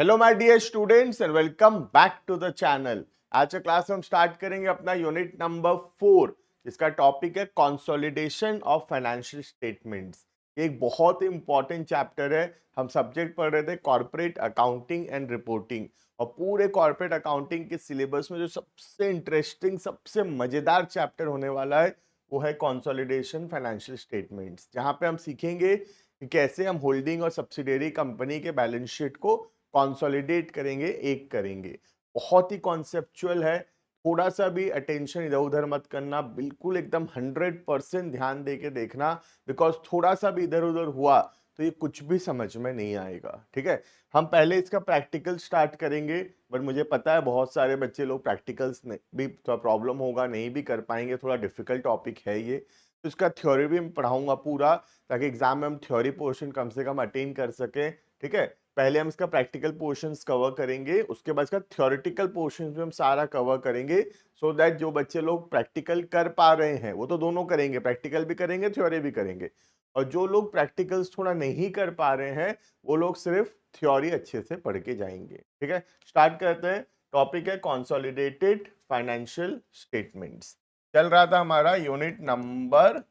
Hello my dear students and welcome back to the channel. आज का class हम start करेंगे अपना यूनिट नंबर 4, जिसका टॉपिक है कंसोलिडेशन ऑफ फाइनेंशियल स्टेटमेंट्स। ये एक बहुत ही इंपॉर्टेंट चैप्टर है। हम सब्जेक्ट पढ़ रहे थे कॉर्पोरेट अकाउंटिंग एंड रिपोर्टिंग, और पूरे कॉर्पोरेट अकाउंटिंग के सिलेबस में जो सबसे इंटरेस्टिंग, सबसे मजेदार चैप्टर होने वाला है वो है कंसोलिडेशन फाइनेंशियल स्टेटमेंट्स, जहां पे हम सीखेंगे कि कैसे हम होल्डिंग और सब्सिडियरी कंपनी के बैलेंस शीट को कंसोलिडेट करेंगे, एक करेंगे। बहुत ही कॉन्सेप्चुअल है। थोड़ा सा भी अटेंशन इधर उधर मत करना, बिल्कुल एकदम 100% ध्यान दे के देखना, बिकॉज थोड़ा सा भी इधर उधर हुआ तो ये कुछ भी समझ में नहीं आएगा। ठीक है, हम पहले इसका प्रैक्टिकल स्टार्ट करेंगे, बट मुझे पता है बहुत सारे बच्चे लोग प्रैक्टिकल्स भी थोड़ा प्रॉब्लम होगा, नहीं भी कर पाएंगे, थोड़ा डिफिकल्ट टॉपिक है ये। तो इसका थ्योरी भी मैं पढ़ाऊंगा पूरा, ताकि एग्जाम में हम थ्योरी पोर्शन कम से कम अटेन कर सकें। ठीक है, पहले हम इसका प्रैक्टिकल पोर्शंस कवर करेंगे, उसके बाद इसका थ्योरेटिकल पोर्शंस भी हम सारा कवर करेंगे, सो दैट जो बच्चे लोग प्रैक्टिकल कर पा रहे हैं वो तो दोनों करेंगे, प्रैक्टिकल भी करेंगे, थ्योरी भी करेंगे, और जो लोग प्रैक्टिकल्स थोड़ा नहीं कर पा रहे हैं वो लोग सिर्फ थ्योरी अच्छे से पढ़ के जाएंगे। ठीक है, स्टार्ट करते हैं। टॉपिक है कंसोलिडेटेड फाइनेंशियल स्टेटमेंट्स। चल रहा था हमारा यूनिट नंबर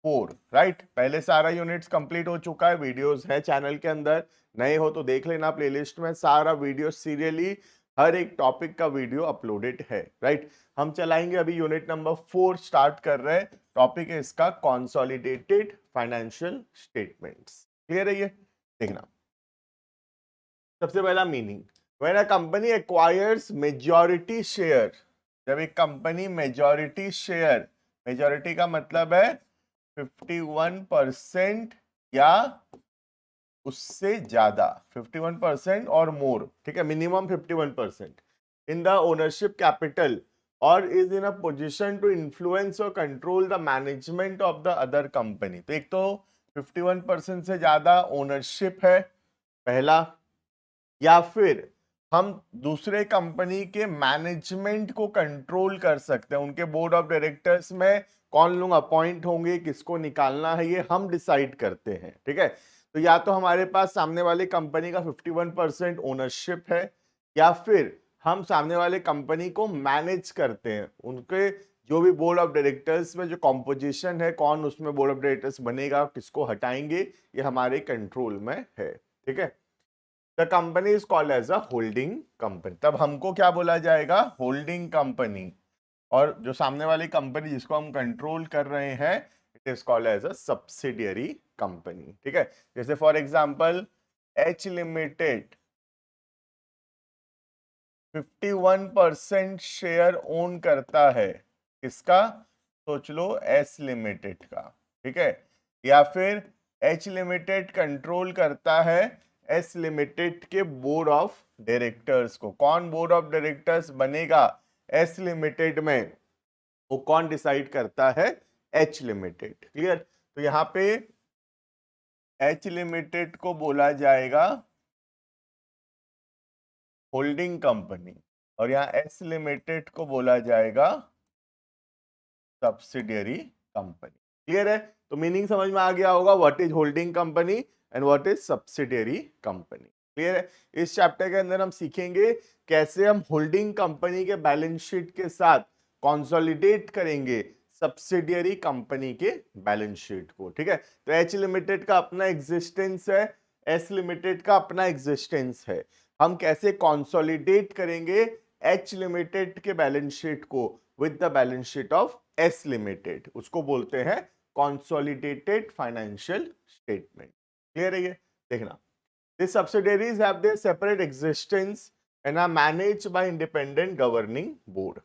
4, राइट। पहले सारा यूनिट्स कंप्लीट हो चुका है, वीडियोस है चैनल के अंदर, नए हो तो देख लेना प्लेलिस्ट में, सारा वीडियो सीरियली हर एक टॉपिक का वीडियो अपलोडेड है, राइट। हम चलाएंगे अभी यूनिट नंबर 4 स्टार्ट कर रहे हैं। टॉपिक है इसका कंसोलिडेटेड फाइनेंशियल स्टेटमेंट्स। क्लियर है ये? देखना, सबसे पहला meaning, when a company acquires majority share. जब एक कंपनी मेजॉरिटी शेयर, मेजॉरिटी का मतलब है 51% या उससे ज्यादा, 51% और मोर, ठीक है, minimum 51% in the ownership capital, और is in a position to influence और control the management of the other company. तो एक तो 51% से ज्यादा ओनरशिप है पहला, या फिर हम दूसरे कंपनी के मैनेजमेंट को कंट्रोल कर सकते हैं, उनके बोर्ड ऑफ डायरेक्टर्स में कौन लोग अपॉइंट होंगे, किसको निकालना है, ये हम डिसाइड करते हैं। ठीक है, तो या तो हमारे पास सामने वाले कंपनी का 51% ओनरशिप है, या फिर हम सामने वाले कंपनी को मैनेज करते हैं, उनके जो भी बोर्ड ऑफ डायरेक्टर्स में जो कॉम्पोजिशन है, कौन उसमें बोर्ड ऑफ डायरेक्टर्स बनेगा, किसको हटाएंगे, ये हमारे कंट्रोल में है। ठीक है, the company is called as a holding company. तब हमको क्या बोला जाएगा? Holding company. और जो सामने वाली कंपनी जिसको हम कंट्रोल कर रहे हैं, it is called as a subsidiary company. ठीक है, जैसे for example H limited 51% share own करता है, किसका? सोच लो, एस लिमिटेड का। ठीक है, या फिर एच लिमिटेड कंट्रोल करता है एस लिमिटेड के बोर्ड ऑफ डायरेक्टर्स को। कौन बोर्ड ऑफ डायरेक्टर्स बनेगा एस लिमिटेड में, वो कौन डिसाइड करता है? H limited. क्लियर? तो यहां पे एच लिमिटेड को बोला जाएगा होल्डिंग कंपनी, और यहाँ एस लिमिटेड को बोला जाएगा सब्सिडियरी कंपनी। क्लियर है? तो मीनिंग समझ में आ गया होगा, what is holding company and what is subsidiary company. Clear है? इस चैप्टर के अंदर हम सीखेंगे कैसे हम होल्डिंग कंपनी के बैलेंस शीट के साथ कंसोलिडेट करेंगे सब्सिडियरी कंपनी के बैलेंस शीट को। ठीक है, तो एच लिमिटेड का अपना एग्जिस्टेंस है, एस लिमिटेड का अपना एग्जिस्टेंस है। हम कैसे कंसोलिडेट करेंगे एच लिमिटेड के बैलेंस शीट को with the balance sheet of S limited, उसको बोलते हैं कंसोलिडेटेड फाइनेंशियल स्टेटमेंट। क्लियर है ये? देखना, the subsidiaries have their separate existence and are managed by independent governing board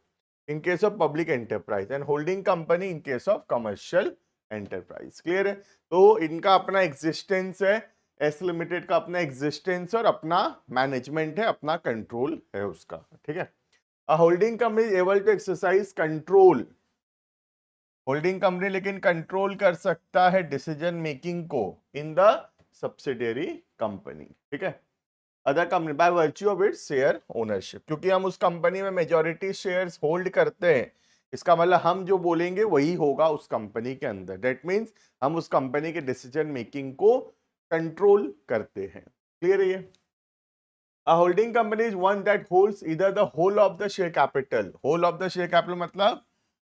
in case of public enterprise and holding company in case of commercial enterprise. Clear है? तो इनका अपना existence है, S limited का अपना एग्जिस्टेंस और अपना management है, अपना कंट्रोल है उसका। ठीक है, a holding company is able to exercise control, holding company लेकिन कंट्रोल कर सकता है डिसीजन मेकिंग को इन द सब्सिडियरी कंपनी। ठीक है, other company by virtue of its share ownership, क्योंकि हम उस कंपनी में मेजॉरिटी शेयर्स होल्ड करते हैं, इसका मतलब हम जो बोलेंगे वही होगा उस कंपनी के अंदर। दैट मींस हम उस कंपनी के डिसीजन मेकिंग को कंट्रोल करते हैं। क्लियर है ये? A holding company is one that holds either the whole of the share capital. Whole of the share capital मतलब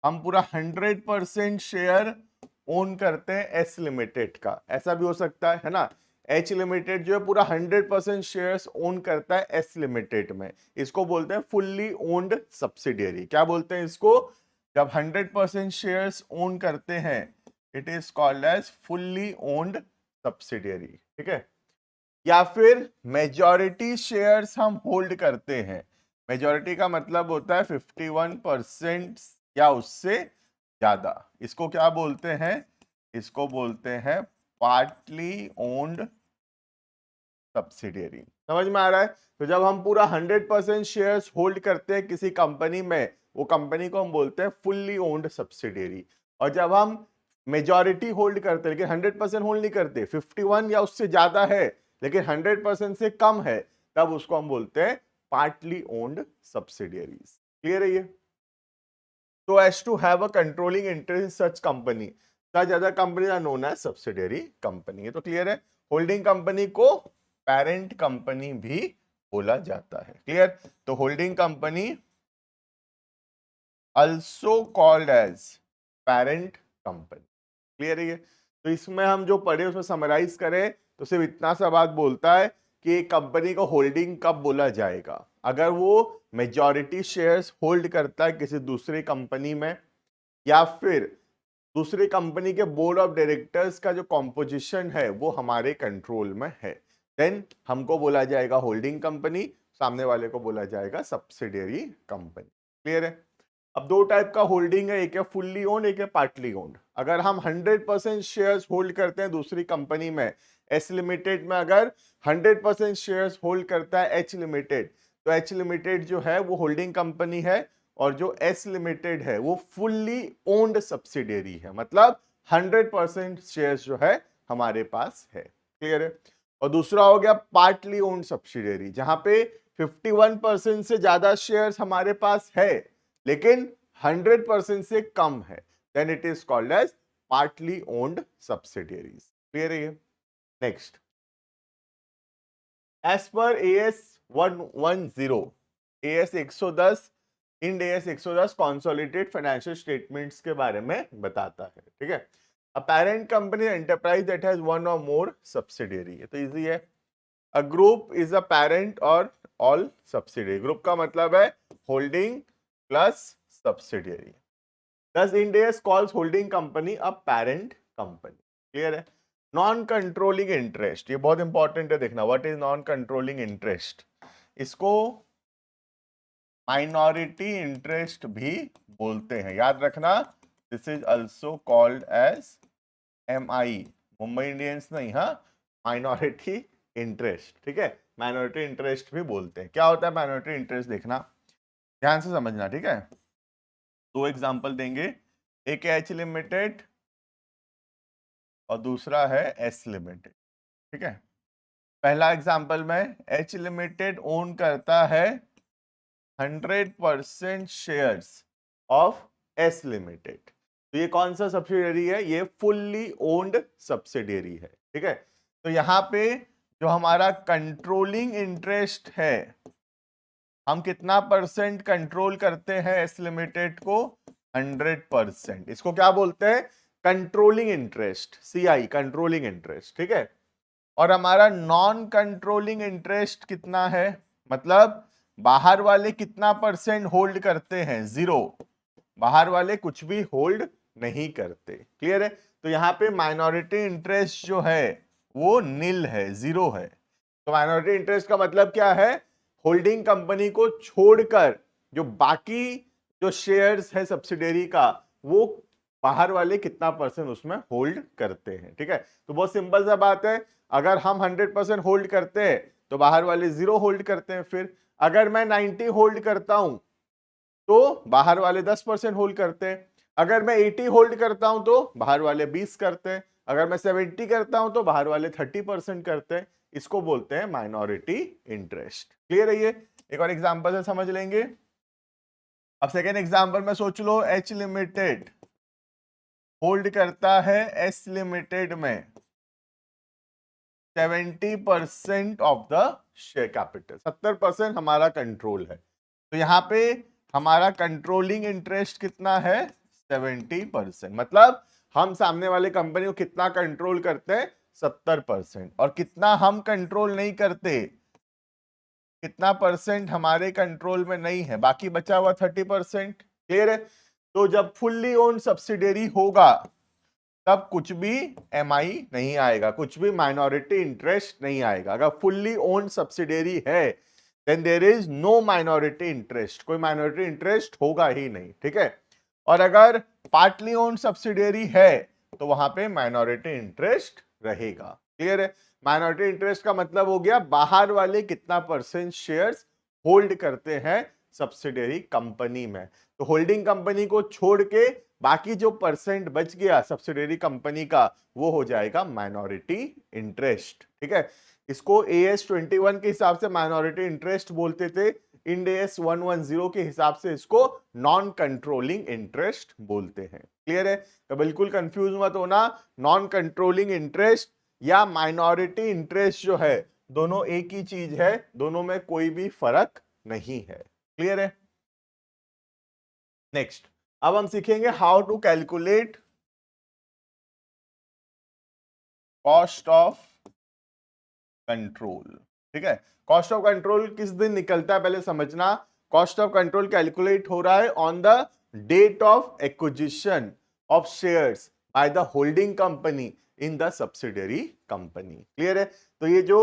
हम पूरा 100% शेयर ओन करते हैं एस लिमिटेड का, ऐसा भी हो सकता है ना। एच लिमिटेड जो है पूरा 100% शेयर्स ओन करता है एस लिमिटेड में, इसको बोलते हैं फुल्ली ओन्ड सब्सिडियरी। क्या बोलते हैं इसको? जब 100% शेयर्स ओन करते हैं, it is called as fully owned subsidiary, ठीक है। या फिर मेजॉरिटी शेयर्स हम होल्ड करते हैं। मेजॉरिटी का मतलब होता है 51% या उससे ज्यादा। इसको क्या बोलते हैं? इसको बोलते हैं पार्टली ओन्ड सब्सिडियरी। समझ में आ रहा है? तो जब हम पूरा 100% शेयर्स होल्ड करते हैं किसी कंपनी में, वो कंपनी को हम बोलते हैं फुल्ली ओन्ड सब्सिडियरी। और जब हम मेजॉरिटी होल्ड करते हैं लेकिन 100% होल्ड नहीं करते, 51 या उससे ज्यादा है लेकिन 100% से कम है, तब उसको हम बोलते हैं पार्टली ओन्ड सब्सिडियरीज। क्लियर है ये? So as to have a controlling interest in such company, such other companies are known as subsidiary company। ये तो क्लियर है। होल्डिंग कंपनी को पेरेंट कंपनी भी बोला जाता है। क्लियर? तो holding company also called as parent company। Clear है ये? तो इसमें हम जो पढ़े उसमें समराइज करें तो सिर्फ इतना सा बात बोलता है कि कंपनी को होल्डिंग कब बोला जाएगा, अगर वो मेजॉरिटी शेयर्स होल्ड करता है किसी दूसरी कंपनी में, या फिर दूसरी कंपनी के बोर्ड ऑफ डायरेक्टर्स का जो कॉम्पोजिशन है वो हमारे कंट्रोल में है, देन हमको बोला जाएगा होल्डिंग कंपनी, सामने वाले को बोला जाएगा सब्सिडियरी कंपनी। क्लियर है? अब दो टाइप का होल्डिंग है, एक है फुल्ली ओन्ड, एक है पार्टली ओन्ड। अगर हम 100% शेयर्स होल्ड करते हैं दूसरी कंपनी में, एस लिमिटेड में अगर 100% शेयर्स होल्ड करता है एच लिमिटेड, तो एच लिमिटेड जो है वो होल्डिंग कंपनी है, और जो एस लिमिटेड है वो फुल्ली ओन्ड सब्सिडियरी है, मतलब 100% शेयर्स जो है हमारे पास है। क्लियर है? और दूसरा हो गया पार्टली ओन्ड सब्सिडियरी, जहां पे 51% से ज्यादा शेयर्स हमारे पास है लेकिन 100% से कम है, then it is called as partly owned subsidiaries. Clear है? नेक्स्ट, एज पर AS 110, AS 110, Ind AS 110 consolidated financial statements के बारे में बताता है। ठीक है? A parent company enterprise that has one or more subsidiary, ये तो इजी है। A group is a parent और ऑल सब्सिडियरी। ग्रुप का मतलब है holding plus subsidiary. Thus, Ind AS calls holding company a parent company। Clear है? Non controlling interest, ये बहुत इंपॉर्टेंट है देखना। What is non controlling interest? इसको माइनॉरिटी इंटरेस्ट भी बोलते हैं, याद रखना। This is also called as MI, Mumbai Indians नहीं, हाँ, माइनॉरिटी इंटरेस्ट। ठीक है? माइनॉरिटी इंटरेस्ट भी बोलते हैं। क्या होता है माइनॉरिटी इंटरेस्ट? देखना ध्यान से समझना, ठीक है। दो एग्जांपल देंगे, एक एच लिमिटेड और दूसरा है एस लिमिटेड। ठीक है? पहला एग्जांपल में एच लिमिटेड ओन करता है 100% शेयर्स ऑफ एस लिमिटेड। तो ये कौन सा सब्सिडियरी है? ये फुल्ली ओन्ड सब्सिडियरी है। ठीक है? तो यहां पे जो हमारा कंट्रोलिंग इंटरेस्ट है, हम कितना परसेंट कंट्रोल करते हैं एस लिमिटेड को? 100%। इसको क्या बोलते हैं? Controlling interest, CI, controlling interest. ठीक है? और हमारा नॉन कंट्रोलिंग इंटरेस्ट कितना है? मतलब बाहर वाले कितना परसेंट होल्ड करते हैं? 0। बाहर वाले कुछ भी होल्ड नहीं करते। क्लियर है? तो यहां पे माइनॉरिटी इंटरेस्ट जो है वो नील है, 0 है। तो माइनॉरिटी इंटरेस्ट का मतलब क्या है? होल्डिंग कंपनी को छोड़कर जो बाकी जो शेयर्स है सब्सिडियरी का, वो बाहर वाले कितना परसेंट उसमें होल्ड करते हैं। ठीक है? तो बहुत सिंपल सा बात है, अगर हम 100% होल्ड करते हैं तो बाहर वाले 0 होल्ड करते हैं। फिर अगर मैं 90 होल्ड करता हूं तो बाहर वाले 10% होल्ड करते हैं। अगर मैं 80 होल्ड करता हूं तो बाहर वाले 20 करते हैं। अगर मैं 70 करता हूं तो बाहर वाले 30% करते हैं। इसको बोलते हैं माइनॉरिटी इंटरेस्ट। क्लियर है ये? एक और एग्जांपल से समझ लेंगे। अब सेकेंड एग्जांपल में सोच लो, एच लिमिटेड होल्ड करता है एस लिमिटेड में 70% ऑफ द शेयर कैपिटल, 70% हमारा कंट्रोल है। तो यहाँ पे हमारा कंट्रोलिंग इंटरेस्ट कितना है? 70%। मतलब हम सामने वाले कंपनी को कितना कंट्रोल करते हैं? 70%। और कितना हम कंट्रोल नहीं करते, कितना परसेंट हमारे कंट्रोल में नहीं है, बाकी बचा हुआ 30%। क्लियर है? तो जब फुल्ली ओन्ड सब्सिडियरी होगा तब कुछ भी एमआई नहीं आएगा, कुछ भी माइनॉरिटी इंटरेस्ट नहीं आएगा। अगर फुल्ली ओन्ड सब्सिडियरी है then there is no minority interest, कोई माइनॉरिटी इंटरेस्ट होगा ही नहीं। ठीक है? और अगर पार्टली ओन्ड सब्सिडियरी है तो वहां पे माइनॉरिटी इंटरेस्ट रहेगा। क्लियर है? माइनॉरिटी इंटरेस्ट का मतलब हो गया बाहर वाले कितना परसेंट शेयर्स होल्ड करते हैं सब्सिडियरी कंपनी में। तो होल्डिंग कंपनी को छोड़ के बाकी जो परसेंट बच गया सब्सिडियरी कंपनी का, वो हो जाएगा माइनॉरिटी इंटरेस्ट। ठीक है? इसको AS 21 के हिसाब से माइनॉरिटी इंटरेस्ट बोलते थे, इंड AS 110 के हिसाब से इसको नॉन कंट्रोलिंग इंटरेस्ट बोलते हैं। क्लियर है? तो बिल्कुल कंफ्यूज मत होना, नॉन कंट्रोलिंग इंटरेस्ट या माइनॉरिटी इंटरेस्ट जो है दोनों एक ही चीज है, दोनों में कोई भी फर्क नहीं है। क्लियर है? नेक्स्ट, अब हम सीखेंगे how to calculate cost of control. ठीक है? कॉस्ट ऑफ कंट्रोल किस दिन निकलता है पहले समझना। कॉस्ट ऑफ कंट्रोल कैलकुलेट हो रहा है on the date of acquisition of shares by the holding company in the subsidiary company. Clear है? तो ये जो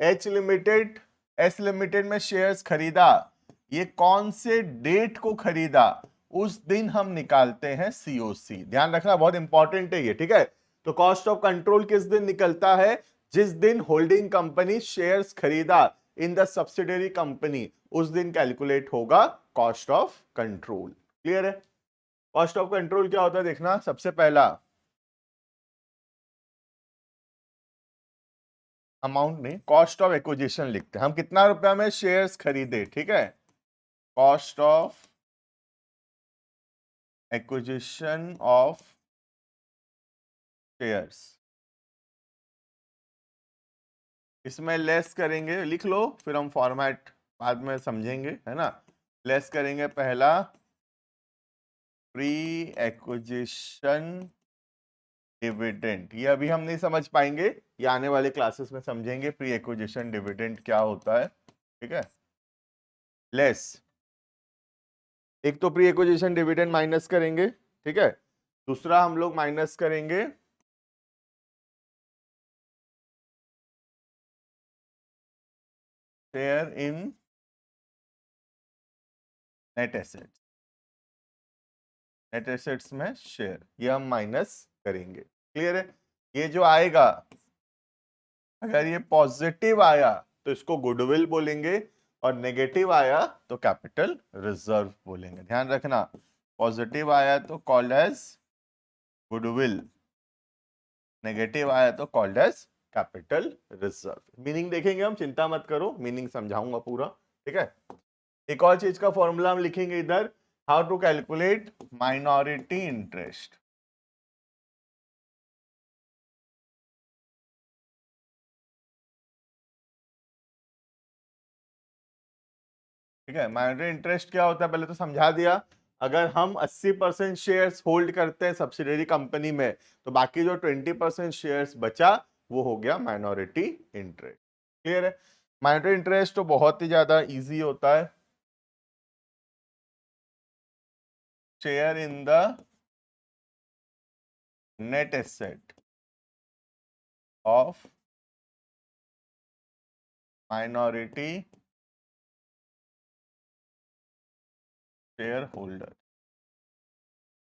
एच लिमिटेड एस लिमिटेड में शेयर्स खरीदा, ये कौन से डेट को खरीदा, उस दिन हम निकालते हैं सीओसी। ध्यान रखना, बहुत इंपॉर्टेंट है ये। ठीक है? तो कॉस्ट ऑफ कंट्रोल किस दिन निकलता है? जिस दिन होल्डिंग कंपनी शेयर्स खरीदा इन द सब्सिडियरी कंपनी, उस दिन कैलकुलेट होगा कॉस्ट ऑफ कंट्रोल। क्लियर है? कॉस्ट ऑफ कंट्रोल क्या होता है देखना। सबसे पहला अमाउंट नहीं, कॉस्ट ऑफ एक्विजिशन लिखते हैं हम, कितना रुपया में शेयर्स खरीदे। ठीक है? Cost of acquisition of shares, इसमें लेस करेंगे, लिख लो, फिर हम फॉर्मेट बाद में समझेंगे, है ना। लेस करेंगे पहला प्री एक्विजिशन डिविडेंड, ये अभी हम नहीं समझ पाएंगे, ये आने वाले क्लासेस में समझेंगे प्री एक्विजिशन डिविडेंड क्या होता है। ठीक है? लेस, एक तो प्री एक्विजिशन डिविडेंड माइनस करेंगे। ठीक है? दूसरा हम लोग माइनस करेंगे share in net assets, net assets में शेयर, ये हम माइनस करेंगे। क्लियर है? ये जो आएगा, अगर ये पॉजिटिव आया तो इसको गुडविल बोलेंगे, और नेगेटिव आया तो कैपिटल रिजर्व बोलेंगे। ध्यान रखना, पॉजिटिव आया तो कॉल्ड एज गुडविल, नेगेटिव आया तो called as capital reserve. Meaning देखेंगे हम, चिंता मत करो, मीनिंग समझाऊंगा पूरा। ठीक है? एक और चीज का फॉर्मूला हम लिखेंगे इधर, how to calculate minority interest. ठीक है? माइनॉरिटी इंटरेस्ट क्या होता है पहले तो समझा दिया। अगर हम 80% शेयर्स होल्ड करते हैं सब्सिडियरी कंपनी में, तो बाकी जो 20% शेयर्स बचा वो हो गया माइनॉरिटी इंटरेस्ट। क्लियर है? माइनॉरिटी इंटरेस्ट तो बहुत ही ज्यादा इजी होता है, share in the net asset of minority share holder.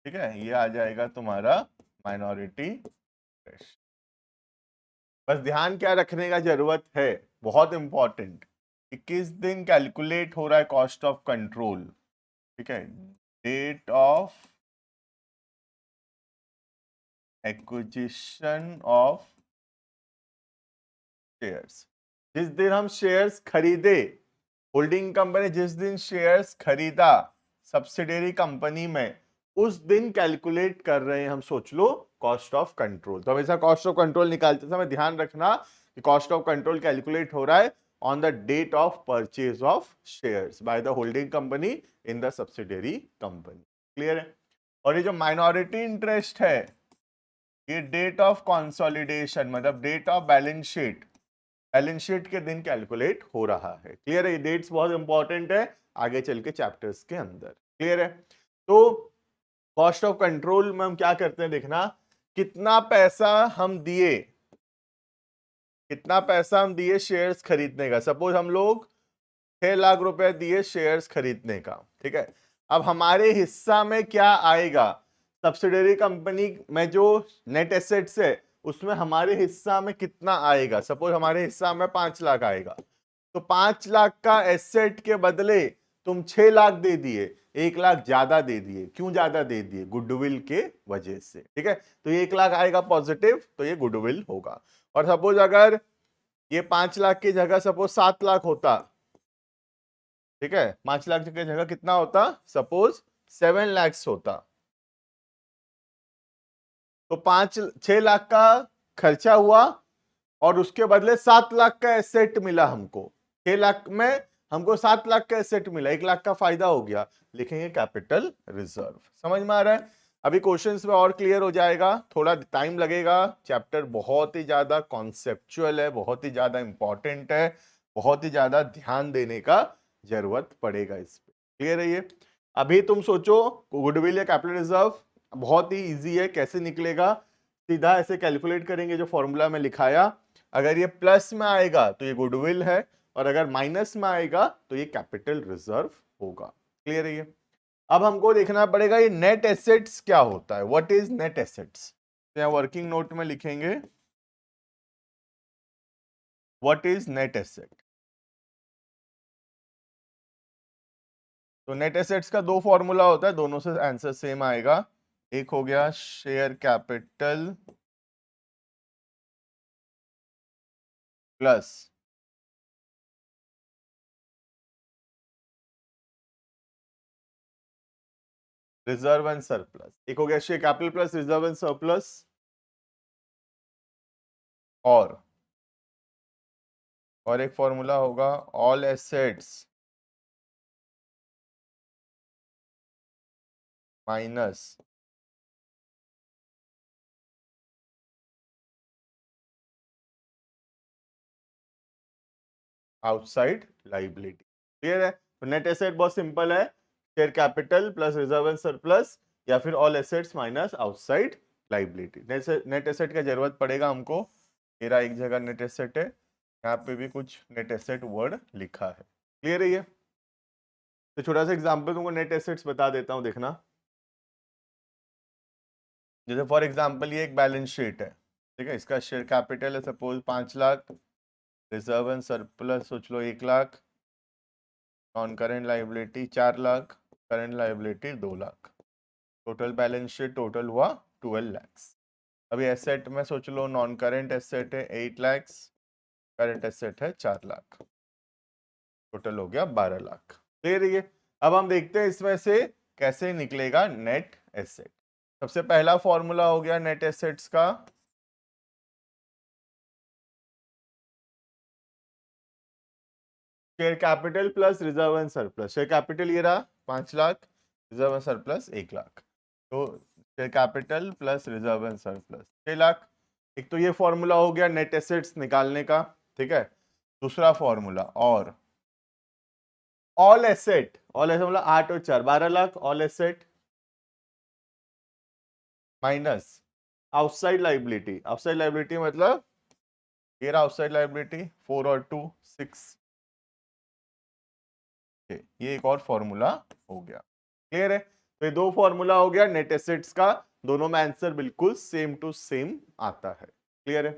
ठीक है? ये आ जाएगा तुम्हारा माइनॉरिटी इंटरेस्ट। बस ध्यान क्या रखने का जरूरत है, बहुत इंपॉर्टेंट, कि किस दिन कैलकुलेट हो रहा है कॉस्ट ऑफ कंट्रोल। ठीक है? Date of acquisition of shares, जिस दिन हम शेयर्स खरीदे, होल्डिंग कंपनी जिस दिन शेयर्स खरीदा सब्सिडियरी कंपनी में, उस दिन कैलकुलेट कर रहे हैं हम, सोच लो, कॉस्ट ऑफ कंट्रोल। तो हमेशा कॉस्ट ऑफ कंट्रोल निकालते समय ध्यान रखना कि कॉस्ट ऑफ कंट्रोल कैलकुलेट हो रहा है on the date of purchase of shares by the holding company in the subsidiary company. Clear है? और ये जो माइनॉरिटी इंटरेस्ट है, ये डेट ऑफ कंसोलिडेशन मतलब डेट ऑफ बैलेंस शीट के दिन कैलकुलेट हो रहा है। क्लियर है? ये डेट्स बहुत इंपॉर्टेंट है आगे चल के चैप्टर्स के अंदर। क्लियर है? तो कॉस्ट ऑफ कंट्रोल में हम क्या करते हैं, देखना कितना पैसा हम दिए शेयर्स खरीदने का। सपोज हम लोग 6 लाख रुपए दिए शेयर्स खरीदने का, ठीक है। अब हमारे हिस्सा में क्या आएगा, सब्सिडियरी कंपनी में जो नेट एसेट्स है उसमें हमारे हिस्सा में कितना आएगा। सपोज हमारे हिस्सा में 5 लाख आएगा, तो 5 लाख का एसेट के बदले तुम 6 लाख दे दिए, 1 लाख ज्यादा दे दिए। क्यों ज्यादा दे दिए? गुडविल के वजह से, ठीक है। तो ये 1 लाख आएगा पॉजिटिव, तो ये गुडविल होगा। और सपोज अगर ये 5 लाख की जगह सपोज 7 लाख होता, ठीक है, 5 लाख की जगह कितना होता, सपोज 7 लैक्स होता, तो 6 लाख का खर्चा हुआ और उसके बदले 7 लाख का एसेट मिला हमको। 6 लाख में हमको 7 लाख का एसेट मिला, 1 लाख का फायदा हो गया, लिखेंगे कैपिटल रिजर्व। समझ में आ रहा है? अभी क्वेश्चंस में और क्लियर हो जाएगा, थोड़ा टाइम लगेगा। चैप्टर बहुत ही ज्यादा कॉन्सेप्चुअल है, बहुत ही ज्यादा इंपॉर्टेंट है, बहुत ही ज्यादा ध्यान देने का जरूरत पड़ेगा इस पे। क्लियर है? ये अभी तुम सोचो गुडविल या कैपिटल रिजर्व बहुत ही इजी है, कैसे निकलेगा? सीधा ऐसे कैलकुलेट करेंगे जो फॉर्मूला में लिखाया। अगर ये प्लस में आएगा तो ये गुडविल है, और अगर माइनस में आएगा तो ये कैपिटल रिजर्व होगा। क्लियर है? ये अब हमको देखना पड़ेगा ये नेट एसेट्स क्या होता है, व्हाट इज नेट एसेट्स। तो यहाँ वर्किंग नोट में लिखेंगे व्हाट इज नेट एसेट। तो नेट एसेट्स का 2 फॉर्मूला होता है, दोनों से आंसर सेम आएगा। एक हो गया share capital plus reserve and surplus. एक हो गया share capital plus reserve and surplus, और एक फॉर्मूला होगा all assets minus outside liability. Clear है? तो नेट एसेट बहुत सिंपल है, share capital plus reserve and surplus, या फिर all assets minus outside liability. Net asset का जरूरत पड़ेगा हमको, मेरा एक जगह नेट एसेट है, यहाँ पे भी कुछ नेट एसेट वर्ड लिखा है। क्लियर है? ये तो छोटा सा एग्जांपल तुमको नेट एसेट्स बता देता हूँ, देखना। जैसे फॉर एग्जांपल ये एक बैलेंस शीट है, ठीक है, इसका शेयर कैपिटल है suppose 5 lakh, reserve and surplus सोच लो 1 lakh, non current liability 4 lakh, current liability 2 lakh, total balance sheet total हुआ 12 लैक्स। अभी एसेट में सोच लो नॉन करेंट एसेट है 8 लैक्स, करंट एसेट है 4 लाख, टोटल हो गया 12 लाख। क्लियर है? अब हम देखते हैं इसमें से कैसे निकलेगा नेट एसेट। सबसे पहला फॉर्मूला हो गया नेट एसेट्स का, share capital plus reserve and surplus. Share capital ये रहा 5 lakh, reserve and surplus 1 lakh, तो share capital plus reserve and surplus 6 lakh. एक तो ये फॉर्मूला हो गया नेट एसेट्स निकालने का, ठीक है। दूसरा फॉर्मूला और ऑल एसेट मतलब 8 और 4 12 lakh, all asset minus outside liability. Outside liability मतलब ये रहा आउटसाइड लाइबिलिटी 4 और 2 6, ये एक और फॉर्मूला हो गया। क्लियर है? तो ये 2 फॉर्मूला हो गया नेट एसेट्स का, दोनों में आंसर बिल्कुल सेम टू सेम आता है। क्लियर है?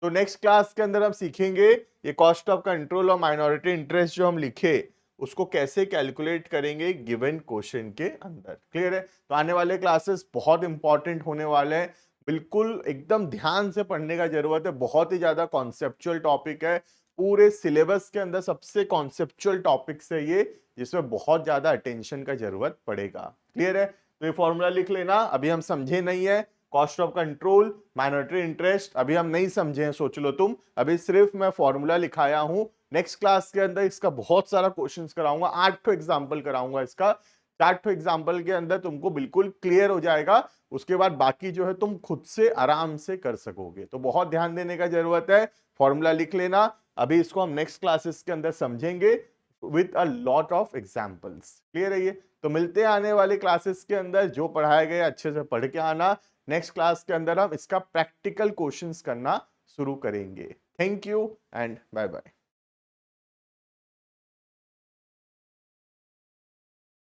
तो नेक्स्ट क्लास के अंदर हम सीखेंगे ये कॉस्ट ऑफ कंट्रोल और माइनॉरिटी इंटरेस्ट जो हम लिखे उसको कैसे कैलकुलेट करेंगे गिवन क्वेश्चन के अंदर। क्लियर है? तो आने वाले क्लासेस बहुत इंपॉर्टेंट होने वाले हैं, बिल्कुल एकदम ध्यान से पढ़ने का जरूरत है, बहुत ही ज्यादा कॉन्सेप्चुअल टॉपिक है, पूरे सिलेबस के अंदर सबसे कॉन्सेप्चुअल टॉपिक्स है ये, जिसमें बहुत ज्यादा अटेंशन का जरूरत पड़ेगा। क्लियर है? तो ये फॉर्मूला लिख लेना, अभी हम समझे नहीं है cost of control, minority interest अभी हम नहीं समझे हैं, सोच लो तुम, अभी सिर्फ मैं फॉर्मूला लिखाया हूं। नेक्स्ट क्लास के अंदर इसका बहुत सारा क्वेश्चंस कराऊंगा, 8 एग्जाम्पल कराऊंगा इसका, 4 एग्जाम्पल के अंदर तुमको बिल्कुल क्लियर हो जाएगा। उसके बाद बाकी जो है तुम खुद से आराम से कर सकोगे, तो बहुत ध्यान देने का जरूरत है। फॉर्मूला लिख लेना, अभी इसको हम नेक्स्ट क्लासेस के अंदर समझेंगे with a lot of examples. Clear है ये? तो मिलते हैं आने वाले क्लासेस के अंदर, जो पढ़ाया गया अच्छे से पढ़ के आना। नेक्स्ट क्लास के अंदर हम इसका प्रैक्टिकल क्वेश्चंस करना शुरू करेंगे। Thank you and bye bye.